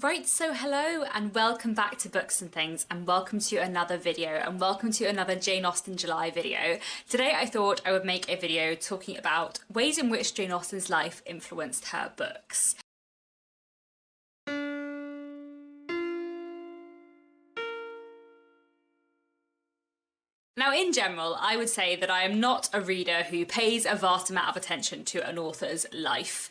Right, so hello and welcome back to Books and Things, and welcome to another video, and welcome to another Jane Austen July video. Today I thought I would make a video talking about ways in which Jane Austen's life influenced her books. Now, in general, I would say that I am not a reader who pays a vast amount of attention to an author's life.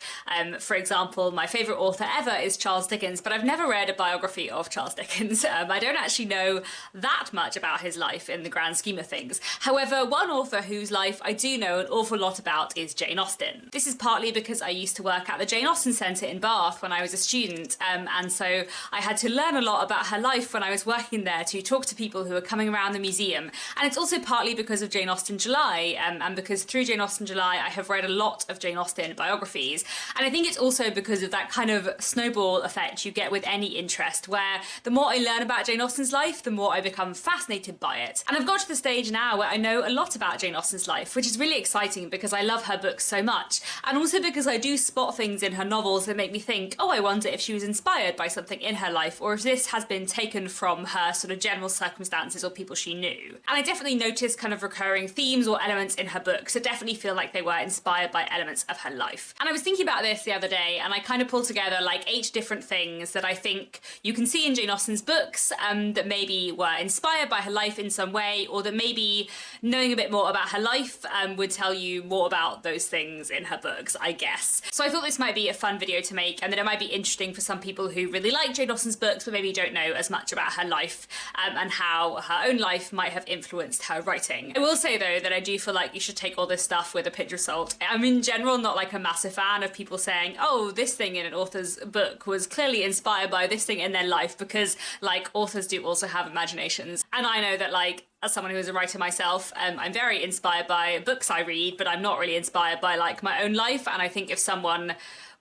For example, my favourite author ever is Charles Dickens, but I've never read a biography of Charles Dickens. I don't actually know that much about his life in the grand scheme of things. However, one author whose life I do know an awful lot about is Jane Austen. This is partly because I used to work at the Jane Austen Centre in Bath when I was a student, and so I had to learn a lot about her life when I was working there to talk to people who were coming around the museum. And it's also partly because of Jane Austen July, and because through Jane Austen July I have read a lot of Jane Austen biographies. And I think it's also because of that kind of snowball effect you get with any interest, where the more I learn about Jane Austen's life, the more I become fascinated by it. And I've got to the stage now where I know a lot about Jane Austen's life, which is really exciting because I love her books so much, and also because I do spot things in her novels that make me think, oh, I wonder if she was inspired by something in her life, or if this has been taken from her sort of general circumstances or people she knew. And I definitely notice kind of recurring themes or elements in her books that definitely feel like they were inspired by elements of her life. And I was thinking about this the other day, and I kind of pulled together like 8 different things that I think you can see in Jane Austen's books that maybe were inspired by her life in some way, or that maybe knowing a bit more about her life would tell you more about those things in her books, I guess. So I thought this might be a fun video to make, and that it might be interesting for some people who really like Jane Austen's books but maybe don't know as much about her life and how her own life might have influenced her writing. I will say though that I do feel like you should take all this stuff with a pinch of salt. I'm in general not like a massive fan of people saying, oh, this thing in an author's book was clearly inspired by this thing in their life, because like authors do also have imaginations. And I know that like as someone who is a writer myself, I'm very inspired by books I read, but I'm not really inspired by like my own life. And I think if someone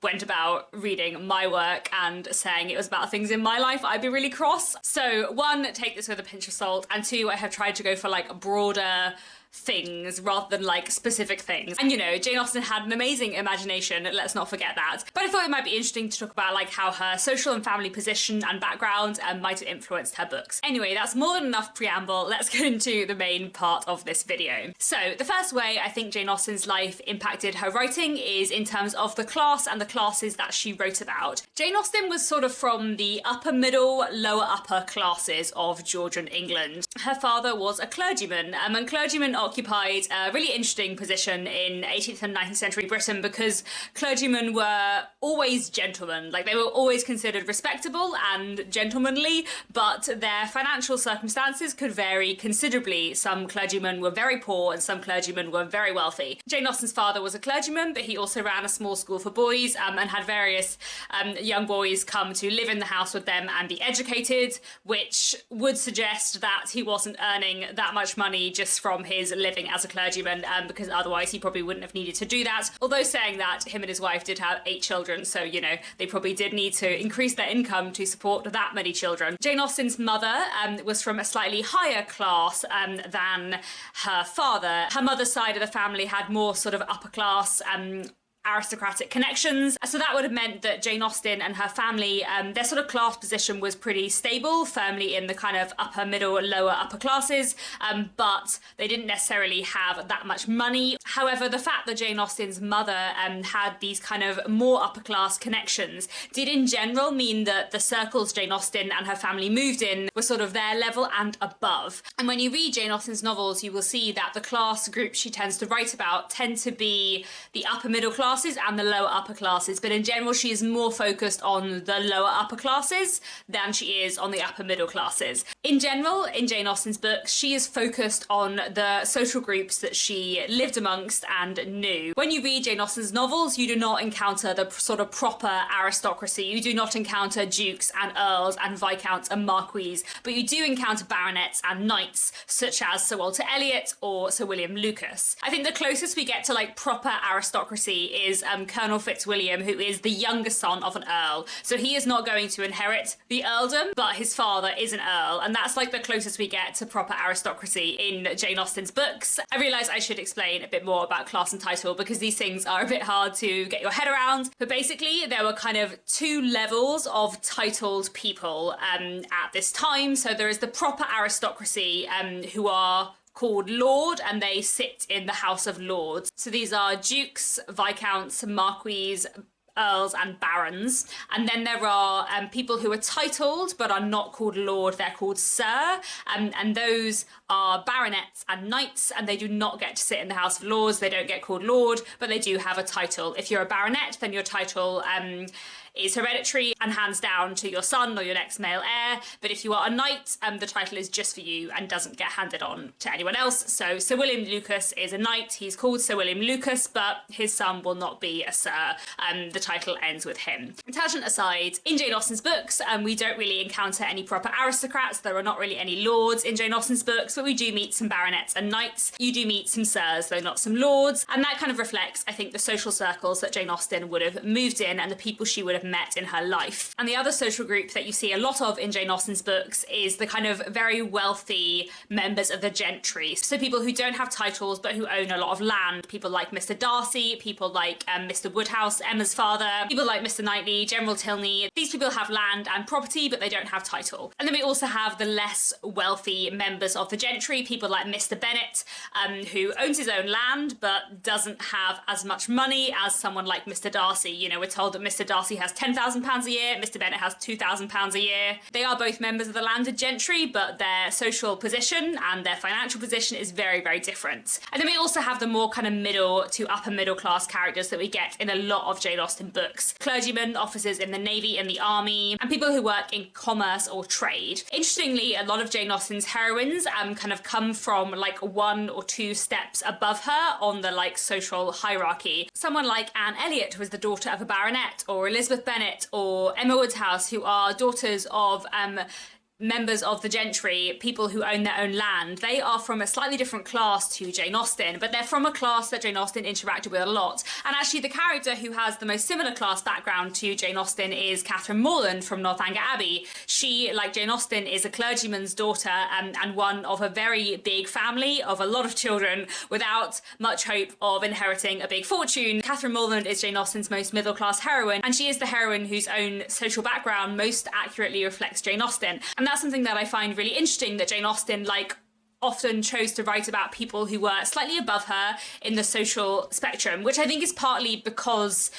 went about reading my work and saying it was about things in my life, I'd be really cross. So 1, take this with a pinch of salt, and 2, I have tried to go for like broader things rather than like specific things. And you know, Jane Austen had an amazing imagination, let's not forget that. But I thought it might be interesting to talk about like how her social and family position and background might have influenced her books. Anyway, that's more than enough preamble. Let's get into the main part of this video. So the first way I think Jane Austen's life impacted her writing is in terms of the class and the classes that she wrote about. Jane Austen was sort of from the upper middle, lower upper classes of Georgian England. Her father was a clergyman, and clergymen occupied a really interesting position in 18th and 19th century Britain because clergymen were always gentlemen. Like, they were always considered respectable and gentlemanly, but their financial circumstances could vary considerably. Some clergymen were very poor and some clergymen were very wealthy. Jane Austen's father was a clergyman, but he also ran a small school for boys and had various young boys come to live in the house with them and be educated, which would suggest that he wasn't earning that much money just from his living as a clergyman, because otherwise he probably wouldn't have needed to do that. Although saying that, him and his wife did have 8 children, so you know, they probably did need to increase their income to support that many children. Jane Austen's mother was from a slightly higher class than her father. Her mother's side of the family had more sort of upper class aristocratic connections. So that would have meant that Jane Austen and her family, their sort of class position was pretty stable, firmly in the kind of upper middle, lower upper classes, but they didn't necessarily have that much money. However, the fact that Jane Austen's mother had these kind of more upper class connections did in general mean that the circles Jane Austen and her family moved in were sort of their level and above. And when you read Jane Austen's novels, you will see that the class groups she tends to write about tend to be the upper middle class and the lower upper classes, but in general she is more focused on the lower upper classes than she is on the upper middle classes. In general, in Jane Austen's books, she is focused on the social groups that she lived amongst and knew. When you read Jane Austen's novels, you do not encounter the sort of proper aristocracy. You do not encounter dukes and earls and viscounts and marquises, but you do encounter baronets and knights, such as Sir Walter Elliot or Sir William Lucas. I think the closest we get to like proper aristocracy is Colonel Fitzwilliam, who is the youngest son of an earl. So he is not going to inherit the earldom, but his father is an earl, and that's like the closest we get to proper aristocracy in Jane Austen's books. I realise I should explain a bit more about class and title because these things are a bit hard to get your head around, but basically there were kind of two levels of titled people at this time. So there is the proper aristocracy who are called Lord, and they sit in the House of Lords. So these are dukes, viscounts, marquises, earls and barons. And then there are people who are titled but are not called lord, they're called sir, and those are baronets and knights, and they do not get to sit in the House of Lords. They don't get called lord, but they do have a title. If you're a baronet, then your title is hereditary and hands down to your son or your next male heir. But if you are a knight, the title is just for you and doesn't get handed on to anyone else. So Sir William Lucas is a knight. He's called Sir William Lucas, but his son will not be a sir. The title ends with him. Tangent aside, in Jane Austen's books, we don't really encounter any proper aristocrats. There are not really any lords in Jane Austen's books, but we do meet some baronets and knights. You do meet some sirs, though not some lords. And that kind of reflects, I think, the social circles that Jane Austen would have moved in and the people she would have met in her life. And the other social group that you see a lot of in Jane Austen's books is the kind of very wealthy members of the gentry. So people who don't have titles but who own a lot of land. People like Mr. Darcy, people like Mr. Woodhouse, Emma's father, people like Mr. Knightley, General Tilney. These people have land and property, but they don't have title. And then we also have the less wealthy members of the gentry, people like Mr. Bennet, who owns his own land but doesn't have as much money as someone like Mr. Darcy. You know, we're told that Mr. Darcy has £10,000 a year, Mr. Bennet has £2,000 a year. They are both members of the landed gentry, but their social position and their financial position is very, very different. And then we also have the more kind of middle to upper middle class characters that we get in a lot of Jane Austen books. Clergymen, officers in the navy and the army, and people who work in commerce or trade. Interestingly, a lot of Jane Austen's heroines kind of come from like one or two steps above her on the like social hierarchy. Someone like Anne Elliot was the daughter of a baronet, or Elizabeth Bennet or Emma Woodhouse, who are daughters of members of the gentry, people who own their own land. They are from a slightly different class to Jane Austen, but they're from a class that Jane Austen interacted with a lot. And actually the character who has the most similar class background to Jane Austen is Catherine Morland from Northanger Abbey. She, like Jane Austen, is a clergyman's daughter and one of a very big family of a lot of children without much hope of inheriting a big fortune. Catherine Morland is Jane Austen's most middle-class heroine, and she is the heroine whose own social background most accurately reflects Jane Austen. And that's something that I find really interesting, that Jane Austen, often chose to write about people who were slightly above her in the social spectrum, which I think is partly because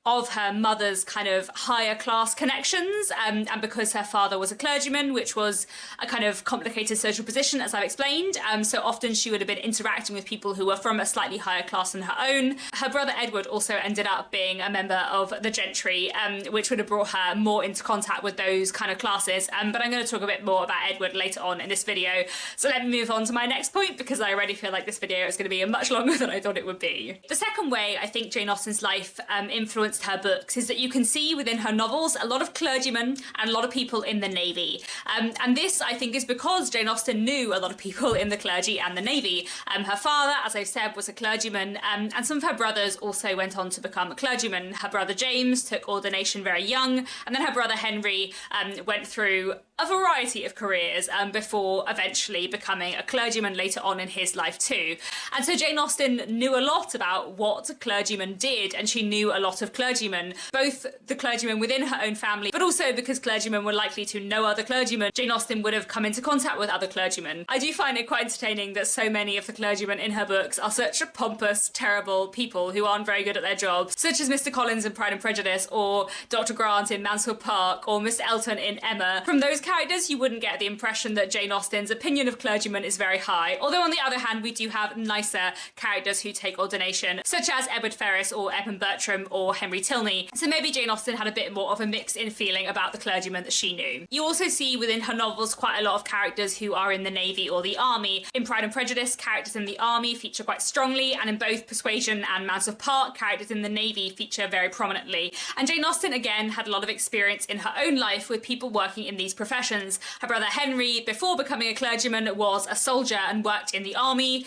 of her mother's kind of higher class connections, and because her father was a clergyman, which was a kind of complicated social position, as I've explained. So often she would have been interacting with people who were from a slightly higher class than her own. Her brother Edward also ended up being a member of the gentry, which would have brought her more into contact with those kind of classes. But I'm going to talk a bit more about Edward later on in this video. So let me move on to my next point, because I already feel like this video is going to be much longer than I thought it would be. The second way I think Jane Austen's life influenced her books is that you can see within her novels a lot of clergymen and a lot of people in the navy. And this, I think, is because Jane Austen knew a lot of people in the clergy and the navy. Her father, as I said, was a clergyman, and some of her brothers also went on to become a clergyman. Her brother James took ordination very young, and then her brother Henry went through a variety of careers before eventually becoming a clergyman later on in his life too. And so Jane Austen knew a lot about what clergymen did, and she knew a lot of clergymen, both the clergymen within her own family, but also because clergymen were likely to know other clergymen, Jane Austen would have come into contact with other clergymen. I do find it quite entertaining that so many of the clergymen in her books are such pompous, terrible people who aren't very good at their jobs, such as Mr. Collins in Pride and Prejudice, or Dr. Grant in Mansfield Park, or Mr. Elton in Emma. From those characters, you wouldn't get the impression that Jane Austen's opinion of clergymen is very high, although on the other hand, we do have nicer characters who take ordination, such as Edward Ferrars or Edmund Bertram or Henry Henry Tilney, so maybe Jane Austen had a bit more of a mixed-in feeling about the clergyman that she knew. You also see within her novels quite a lot of characters who are in the Navy or the Army. In Pride and Prejudice, characters in the Army feature quite strongly, and in both Persuasion and Mansfield Park, characters in the Navy feature very prominently. And Jane Austen, again, had a lot of experience in her own life with people working in these professions. Her brother Henry, before becoming a clergyman, was a soldier and worked in the Army.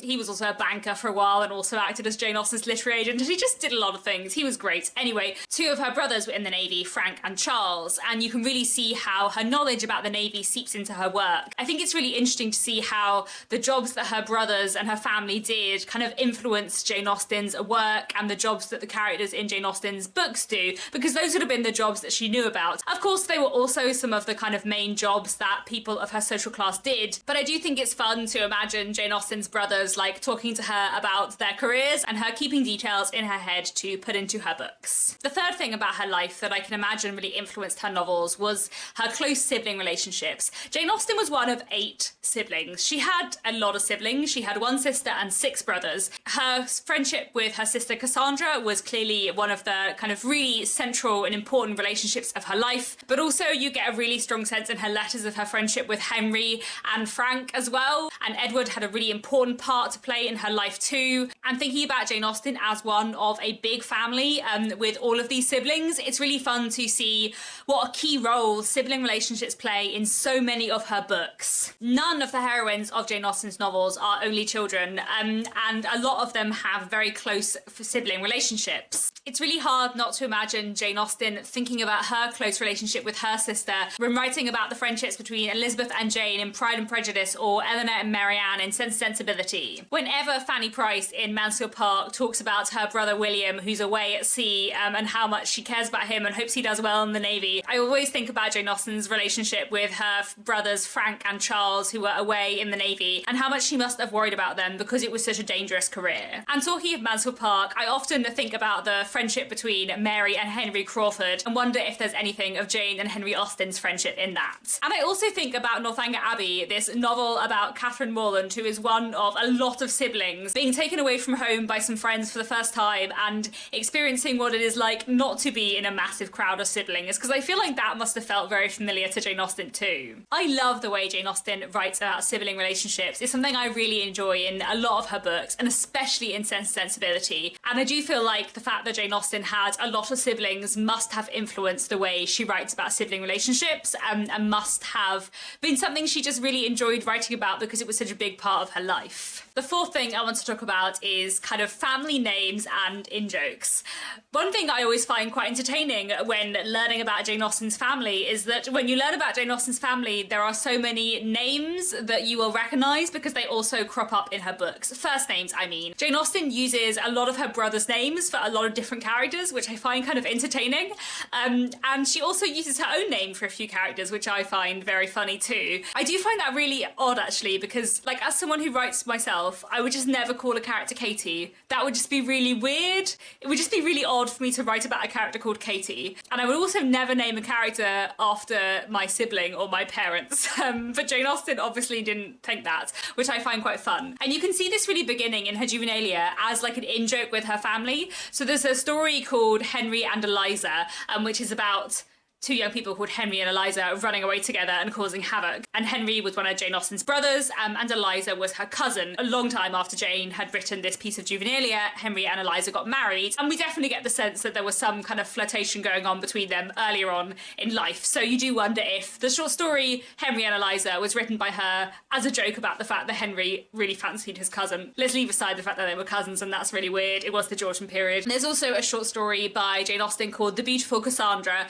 He was also a banker for a while and also acted as Jane Austen's literary agent. He just did a lot of things. He was great. Anyway, two of her brothers were in the Navy, Frank and Charles, and you can really see how her knowledge about the Navy seeps into her work. I think it's really interesting to see how the jobs that her brothers and her family did kind of influenced Jane Austen's work and the jobs that the characters in Jane Austen's books do, because those would have been the jobs that she knew about. Of course, they were also some of the kind of main jobs that people of her social class did, but I do think it's fun to imagine Jane Austen's brothers like talking to her about their careers and her keeping details in her head to put into her books. The third thing about her life that I can imagine really influenced her novels was her close sibling relationships. Jane Austen was one of 8 siblings. She had a lot of siblings. She had 1 sister and 6 brothers. Her friendship with her sister Cassandra was clearly one of the kind of really central and important relationships of her life, but also you get a really strong sense in her letters of her friendship with Henry and Frank as well, and Edward had a really important part to play in her life too. And thinking about Jane Austen as one of a big family with all of these siblings, it's really fun to see what a key role sibling relationships play in so many of her books. None of the heroines of Jane Austen's novels are only children, and a lot of them have very close sibling relationships. It's really hard not to imagine Jane Austen thinking about her close relationship with her sister when writing about the friendships between Elizabeth and Jane in Pride and Prejudice or Eleanor and Marianne in Sense and Sensibility. Whenever Fanny Price in Mansfield Park talks about her brother William, who's away at sea, and how much she cares about him and hopes he does well in the Navy, I always think about Jane Austen's relationship with her brothers Frank and Charles, who were away in the Navy, and how much she must have worried about them because it was such a dangerous career. And talking of Mansfield Park, I often think about the friendship between Mary and Henry Crawford and wonder if there's anything of Jane and Henry Austen's friendship in that. And I also think about Northanger Abbey, this novel about Catherine Morland, who is one of a lot of siblings, being taken away from home by some friends for the first time and experiencing what it is like not to be in a massive crowd of siblings, because I feel like that must have felt very familiar to Jane Austen too. I love the way Jane Austen writes about sibling relationships. It's something I really enjoy in a lot of her books, and especially in Sense and Sensibility. And I do feel like the fact that Jane Austen had a lot of siblings must have influenced the way she writes about sibling relationships, and must have been something she just really enjoyed writing about because it was such a big part of her life. The fourth thing I want to talk about is kind of family names and in-jokes. One thing I always find quite entertaining when learning about Jane Austen's family is that when you learn about Jane Austen's family, there are so many names that you will recognise because they also crop up in her books. First names, I mean. Jane Austen uses a lot of her brothers' names for a lot of different characters, which I find kind of entertaining. And she also uses her own name for a few characters, which I find very funny too. I do find that really odd, actually, because, like, as someone who writes myself, I would just never call a character Katie. That would just be really weird. It would just be really odd for me to write about a character called Katie. And I would also never name a character after my sibling or my parents. But Jane Austen obviously didn't think that, which I find quite fun. And you can see this really beginning in her juvenilia as like an in-joke with her family. So there's a story called Henry and Eliza, which is about 2 young people called Henry and Eliza running away together and causing havoc. And Henry was one of Jane Austen's brothers, and Eliza was her cousin. A long time after Jane had written this piece of juvenilia, Henry and Eliza got married, and we definitely get the sense that there was some kind of flirtation going on between them earlier on in life. So you do wonder if the short story Henry and Eliza was written by her as a joke about the fact that Henry really fancied his cousin. Let's leave aside the fact that they were cousins, and that's really weird. It was the Georgian period. And there's also a short story by Jane Austen called The Beautiful Cassandra,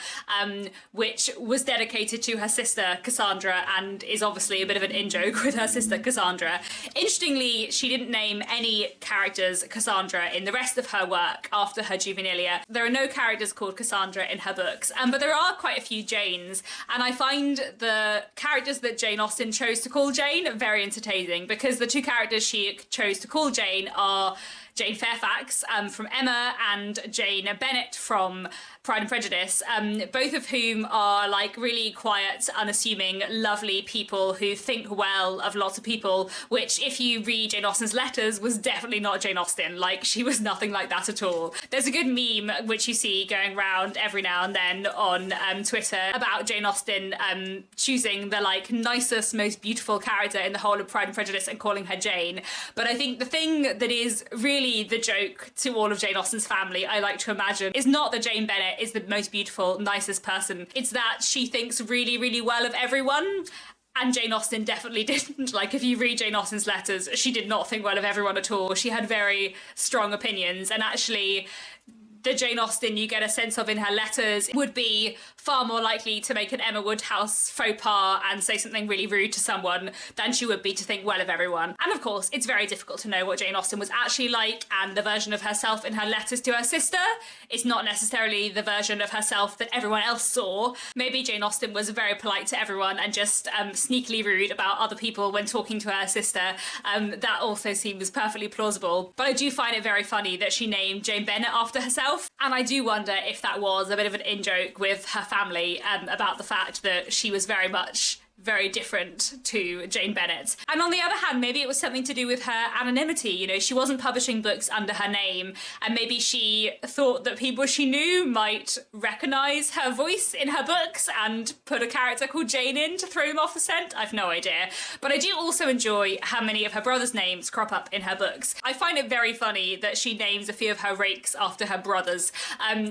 which was dedicated to her sister Cassandra and is obviously a bit of an in-joke with her sister Cassandra. Interestingly, she didn't name any characters Cassandra in the rest of her work after her juvenilia. There are no characters called Cassandra in her books, but there are quite a few Janes, and I find the characters that Jane Austen chose to call Jane very entertaining, because the 2 characters she chose to call Jane are Jane Fairfax from Emma and Jane Bennet from Pride and Prejudice, both of whom are like really quiet, unassuming, lovely people who think well of lots of people, which if you read Jane Austen's letters was definitely not Jane Austen. Like, she was nothing like that at all. There's a good meme which you see going around every now and then on Twitter about Jane Austen choosing the like nicest, most beautiful character in the whole of Pride and Prejudice and calling her Jane. But I think the thing that is really the joke to all of Jane Austen's family, I like to imagine, is not that Jane Bennet is the most beautiful, nicest person. It's that she thinks really, really well of everyone. And Jane Austen definitely didn't. Like, if you read Jane Austen's letters, she did not think well of everyone at all. She had very strong opinions, and actually the Jane Austen you get a sense of in her letters would be far more likely to make an Emma Woodhouse faux pas and say something really rude to someone than she would be to think well of everyone. And of course, it's very difficult to know what Jane Austen was actually like, and the version of herself in her letters to her sister is not necessarily the version of herself that everyone else saw. Maybe Jane Austen was very polite to everyone and just sneakily rude about other people when talking to her sister. That also seems perfectly plausible. But I do find it very funny that she named Jane Bennet after herself. And I do wonder if that was a bit of an in-joke with her family about the fact that she was very different to Jane Bennet. And on the other hand, maybe it was something to do with her anonymity. You know, she wasn't publishing books under her name, and maybe she thought that people she knew might recognise her voice in her books and put a character called Jane in to throw them off the scent. I've no idea. But I do also enjoy how many of her brothers' names crop up in her books. I find it very funny that she names a few of her rakes after her brothers.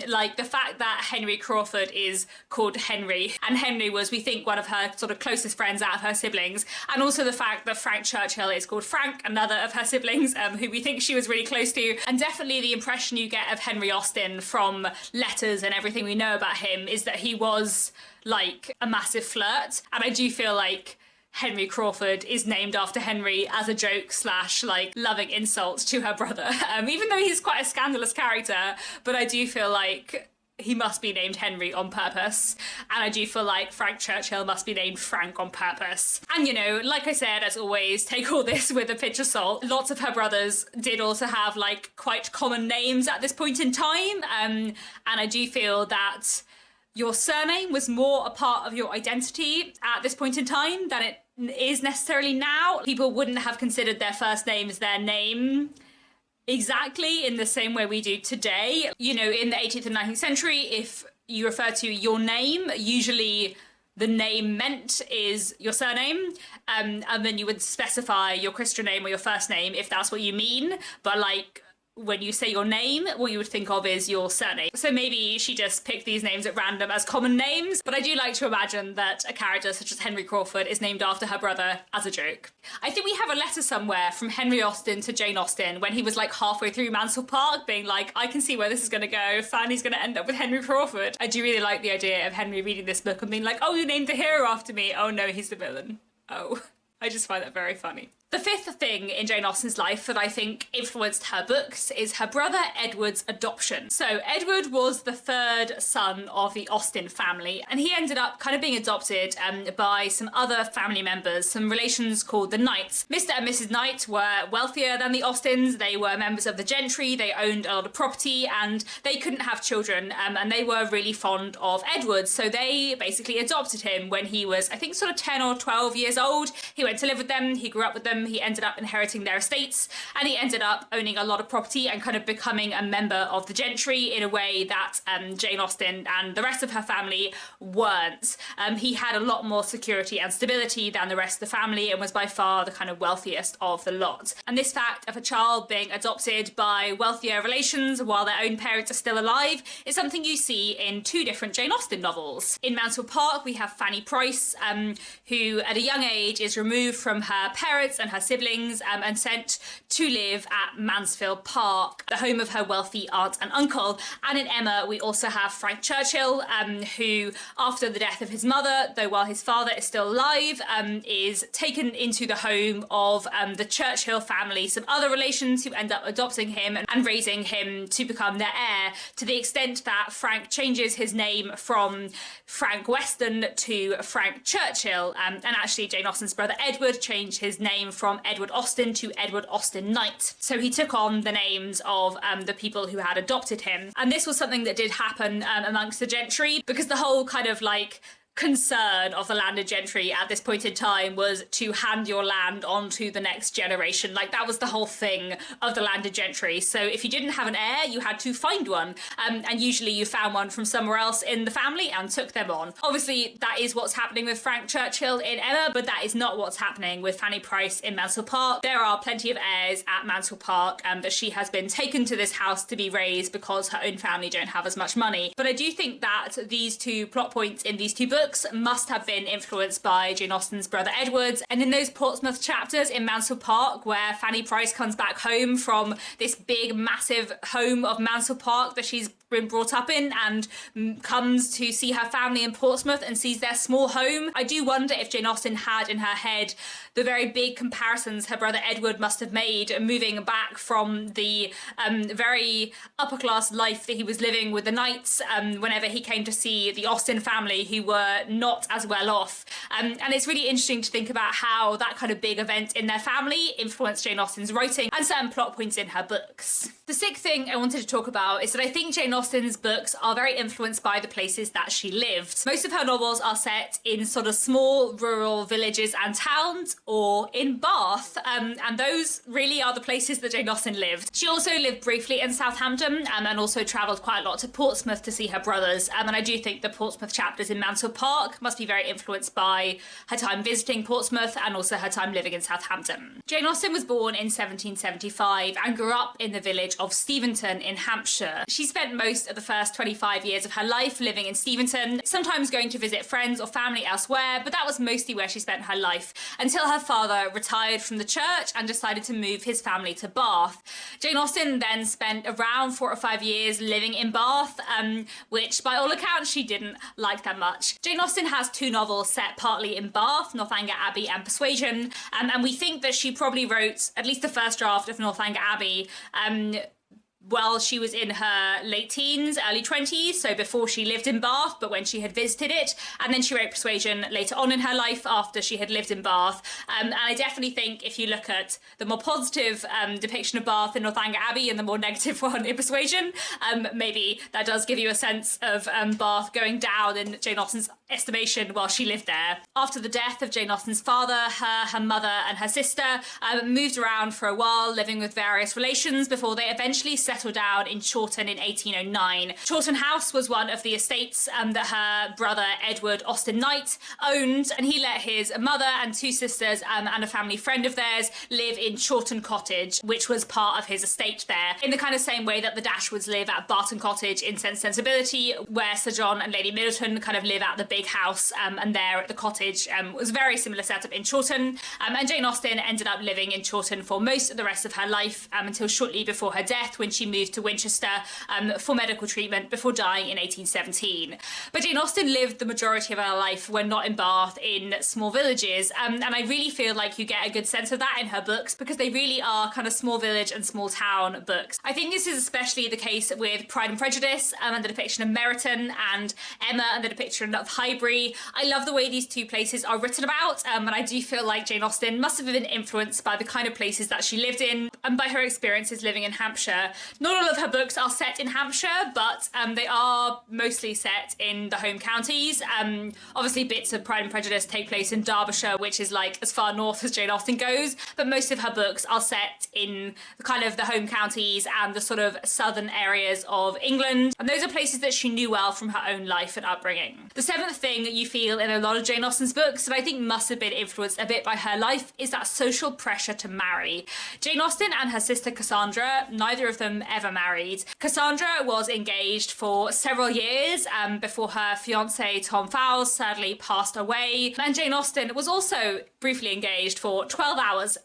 Like the fact that Henry Crawford is called Henry, and Henry was, we think, one of her sort of closest friends out of her siblings, and also the fact that Frank Churchill is called Frank, another of her siblings, who we think she was really close to. And definitely the impression you get of Henry Austen from letters and everything we know about him is that he was like a massive flirt. And I do feel like Henry Crawford is named after Henry as a joke / like loving insult to her brother, even though he's quite a scandalous character. But I do feel like he must be named Henry on purpose, and I do feel like Frank Churchill must be named Frank on purpose. And you know, like I said, as always, take all this with a pinch of salt. Lots of her brothers did also have like quite common names at this point in time, and I do feel that your surname was more a part of your identity at this point in time than it is necessarily now. People wouldn't have considered their first name as their name exactly in the same way we do today. You know, in the 18th and 19th century, if you refer to your name, usually the name meant is your surname, and then you would specify your Christian name or your first name if that's what you mean. But like, when you say your name, what you would think of is your surname. So maybe she just picked these names at random as common names, but I do like to imagine that a character such as Henry Crawford is named after her brother as a joke. I think we have a letter somewhere from Henry Austen to Jane Austen when he was like halfway through Mansfield Park being like, I can see where this is going to go, Fanny's going to end up with Henry Crawford. I do really like the idea of Henry reading this book and being like, oh, you named the hero after me. Oh no, he's the villain. Oh, I just find that very funny. The fifth thing in Jane Austen's life that I think influenced her books is her brother Edward's adoption. So Edward was the third son of the Austen family, and he ended up kind of being adopted by some other family members, some relations called the Knights. Mr. and Mrs. Knight were wealthier than the Austens, they were members of the gentry, they owned a lot of property, and they couldn't have children, and they were really fond of Edward, so they basically adopted him when he was, I think, sort of 10 or 12 years old. He went to live with them, he grew up with them, he ended up inheriting their estates, and he ended up owning a lot of property and kind of becoming a member of the gentry in a way that Jane Austen and the rest of her family weren't. He had a lot more security and stability than the rest of the family and was by far the kind of wealthiest of the lot. And this fact of a child being adopted by wealthier relations while their own parents are still alive is something you see in two different Jane Austen novels. In Mansfield Park, we have Fanny Price, who at a young age is removed from her parents and her siblings and sent to live at Mansfield Park, the home of her wealthy aunt and uncle. And in Emma, we also have Frank Churchill, who, after the death of his mother, though while his father is still alive, is taken into the home of the Churchill family, some other relations who end up adopting him and raising him to become their heir, to the extent that Frank changes his name from Frank Weston to Frank Churchill. And actually, Jane Austen's brother Edward changed his name from Edward Austen to Edward Austen Knight. So he took on the names of the people who had adopted him. And this was something that did happen amongst the gentry, because the whole kind of like concern of the landed gentry at this point in time was to hand your land on to the next generation. Like, that was the whole thing of the landed gentry. So if you didn't have an heir, you had to find one, and usually you found one from somewhere else in the family and took them on. Obviously that is what's happening with Frank Churchill in Emma, but that is not what's happening with Fanny Price in Mansell Park. There are plenty of heirs at Mansell Park, but she has been taken to this house to be raised because her own family don't have as much money. But I do think that these two plot points in these two books must have been influenced by Jane Austen's brother Edward. And in those Portsmouth chapters in Mansell Park, where Fanny Price comes back home from this big massive home of Mansell Park that she's been brought up in, and comes to see her family in Portsmouth and sees their small home, I do wonder if Jane Austen had in her head the very big comparisons her brother Edward must have made moving back from the very upper class life that he was living with the Knights whenever he came to see the Austen family, who were not as well off. And it's really interesting to think about how that kind of big event in their family influenced Jane Austen's writing and certain plot points in her books. The sixth thing I wanted to talk about is that I think Jane Austen's books are very influenced by the places that she lived. Most of her novels are set in sort of small rural villages and towns, or in Bath, and those really are the places that Jane Austen lived. She also lived briefly in Southampton, and also travelled quite a lot to Portsmouth to see her brothers, and I do think the Portsmouth chapters in Mansell Park must be very influenced by her time visiting Portsmouth and also her time living in Southampton. Jane Austen was born in 1775 and grew up in the village of Steventon in Hampshire. She spent most of the first 25 years of her life living in Steventon, sometimes going to visit friends or family elsewhere, but that was mostly where she spent her life, until her father retired from the church and decided to move his family to Bath. Jane Austen then spent around 4 or 5 years living in Bath, which by all accounts she didn't like that much. Jane Austen has 2 novels set partly in Bath, Northanger Abbey and Persuasion, and we think that she probably wrote at least the first draft of Northanger Abbey while she was in her late teens, early 20s, so before she lived in Bath, but when she had visited it. And then she wrote Persuasion later on in her life after she had lived in Bath. And I definitely think if you look at the more positive depiction of Bath in Northanger Abbey and the more negative one in Persuasion, maybe that does give you a sense of Bath going down in Jane Austen's estimation while she lived there. After the death of Jane Austen's father, her mother and her sister moved around for a while, living with various relations before they eventually settled down in Chawton in 1809. Chawton House was one of the estates that her brother Edward Austen Knight owned, and he let his mother and 2 sisters and a family friend of theirs live in Chawton Cottage, which was part of his estate there, in the kind of same way that the Dashwoods live at Barton Cottage in Sense and Sensibility, where Sir John and Lady Middleton kind of live at the big house, and there at the cottage was a very similar setup in Chawton. And Jane Austen ended up living in Chawton for most of the rest of her life, until shortly before her death, when she moved to Winchester for medical treatment before dying in 1817. But Jane Austen lived the majority of her life, when not in Bath, in small villages, and I really feel like you get a good sense of that in her books, because they really are kind of small village and small town books. I think this is especially the case with Pride and Prejudice and the depiction of Meryton, and Emma and the depiction of Highbury. I love the way these 2 places are written about, and I do feel like Jane Austen must have been influenced by the kind of places that she lived in and by her experiences living in Hampshire. Not all of her books are set in Hampshire, but they are mostly set in the home counties. Obviously bits of Pride and Prejudice take place in Derbyshire, which is like as far north as Jane Austen goes, but most of her books are set in kind of the home counties and the sort of southern areas of England, and those are places that she knew well from her own life and upbringing. The 7th thing you feel in a lot of Jane Austen's books, that I think must have been influenced a bit by her life, is that social pressure to marry. Jane Austen and her sister Cassandra, neither of them ever married. Cassandra was engaged for several years before her fiancé Tom Fowles sadly passed away, and Jane Austen was also briefly engaged for 12 hours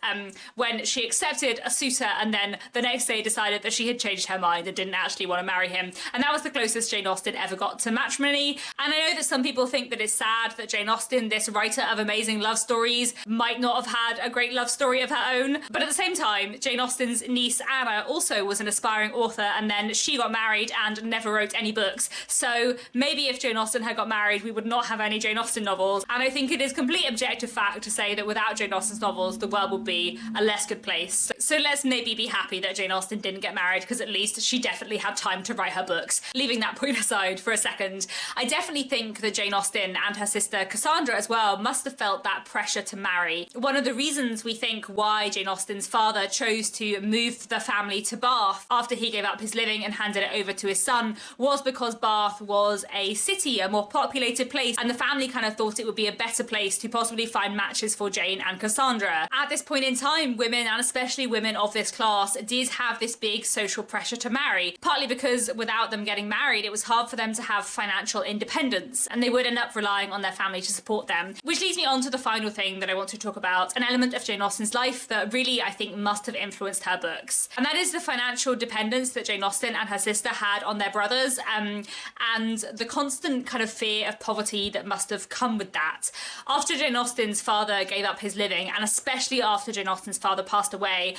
when she accepted a suitor and then the next day decided that she had changed her mind and didn't actually want to marry him, and that was the closest Jane Austen ever got to matrimony. And I know that some people think that it's sad that Jane Austen, this writer of amazing love stories, might not have had a great love story of her own, but at the same time Jane Austen's niece Anna also was an aspiring aspiring author, and then she got married and never wrote any books. So maybe if Jane Austen had got married, we would not have any Jane Austen novels. And I think it is complete objective fact to say that without Jane Austen's novels, the world would be a less good place. So let's maybe be happy that Jane Austen didn't get married, because at least she definitely had time to write her books. Leaving that point aside for a second, I definitely think that Jane Austen and her sister Cassandra as well must have felt that pressure to marry. One of the reasons we think why Jane Austen's father chose to move the family to Bath after he gave up his living and handed it over to his son was because Bath was a city, a more populated place, and the family kind of thought it would be a better place to possibly find matches for Jane and Cassandra. At this point in time, women, and especially women of this class, did have this big social pressure to marry, partly because without them getting married, it was hard for them to have financial independence, and they would end up relying on their family to support them. Which leads me on to the final thing that I want to talk about, an element of Jane Austen's life that really, I think, must have influenced her books. And that is the financial dependence that Jane Austen and her sister had on their brothers, and the constant kind of fear of poverty that must have come with that. After Jane Austen's father gave up his living, and especially after Jane Austen's father passed away,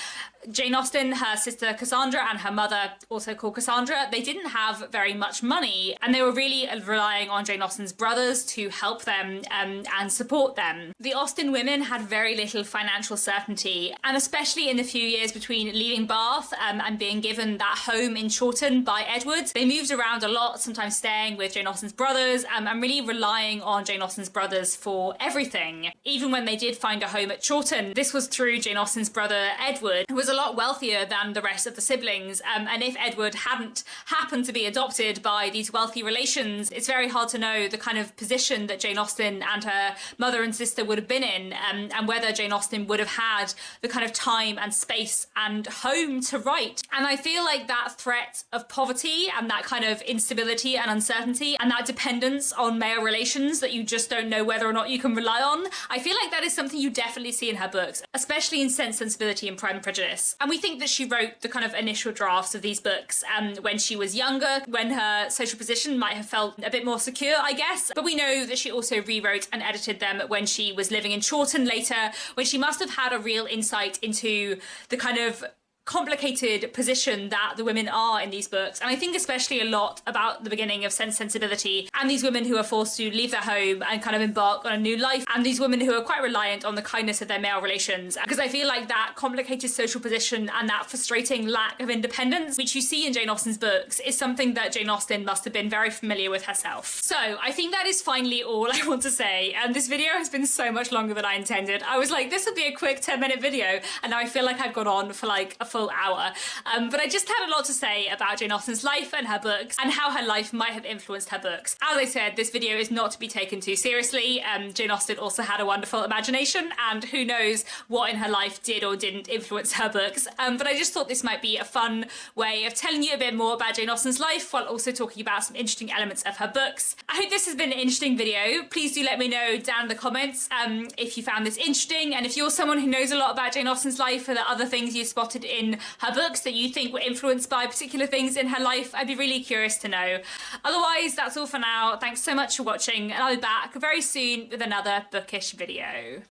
Jane Austen, her sister Cassandra, and her mother, also called Cassandra, they didn't have very much money, and they were really relying on Jane Austen's brothers to help them and support them. The Austen women had very little financial certainty, and especially in the few years between leaving Bath and being given that home in Chawton by Edward, they moved around a lot, sometimes staying with Jane Austen's brothers and really relying on Jane Austen's brothers for everything. Even when they did find a home at Chawton, this was through Jane Austen's brother Edward, who was a lot wealthier than the rest of the siblings, and if Edward hadn't happened to be adopted by these wealthy relations, it's very hard to know the kind of position that Jane Austen and her mother and sister would have been in, and whether Jane Austen would have had the kind of time and space and home to write. And I feel like that threat of poverty and that kind of instability and uncertainty and that dependence on male relations that you just don't know whether or not you can rely on, I feel like that is something you definitely see in her books, especially in Sense, Sensibility and Pride and Prejudice. And we think that she wrote the kind of initial drafts of these books when she was younger, when her social position might have felt a bit more secure, I guess. But we know that she also rewrote and edited them when she was living in Chawton later, when she must have had a real insight into the kind of complicated position that the women are in these books. And I think especially a lot about the beginning of Sense, Sensibility, and these women who are forced to leave their home and kind of embark on a new life, and these women who are quite reliant on the kindness of their male relations. Because I feel like that complicated social position and that frustrating lack of independence, which you see in Jane Austen's books, is something that Jane Austen must have been very familiar with herself. So I think that is finally all I want to say. And this video has been so much longer than I intended. I was like, this would be a quick 10-minute video, and now I feel like I've gone on for like a full hour. But I just had a lot to say about Jane Austen's life and her books, and how her life might have influenced her books. As I said, this video is not to be taken too seriously. Jane Austen also had a wonderful imagination, and who knows what in her life did or didn't influence her books. But I just thought this might be a fun way of telling you a bit more about Jane Austen's life while also talking about some interesting elements of her books. I hope this has been an interesting video. Please do let me know down in the comments if you found this interesting, and if you're someone who knows a lot about Jane Austen's life, or the other things you spotted in her books that you think were influenced by particular things in her life. I'd be really curious to know. Otherwise, that's all for now. Thanks so much for watching, and I'll be back very soon with another bookish video.